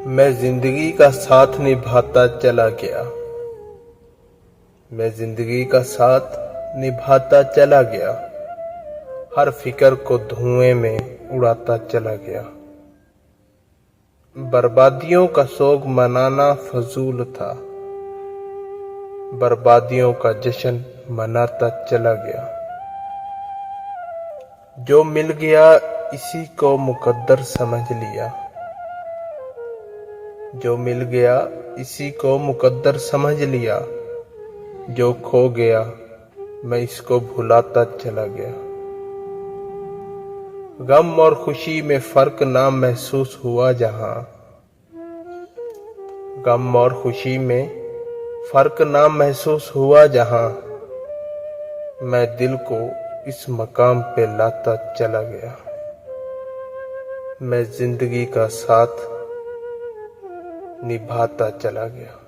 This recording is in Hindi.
मैं जिंदगी का साथ निभाता चला गया। मैं जिंदगी का साथ निभाता चला गया। हर फिक्र को धुएं में उड़ाता चला गया। बर्बादियों का शोक मनाना फजूल था। बर्बादियों का जश्न मनाता चला गया। जो मिल गया इसी को मुकद्दर समझ लिया। जो मिल गया इसी को मुकद्दर समझ लिया। जो खो गया मैं इसको भुलाता चला गया। गम और खुशी में फर्क ना महसूस हुआ जहां। गम और खुशी में फर्क ना महसूस हुआ जहां। मैं दिल को इस मकाम पे लाता चला गया। मैं जिंदगी का साथ निभाता चला गया।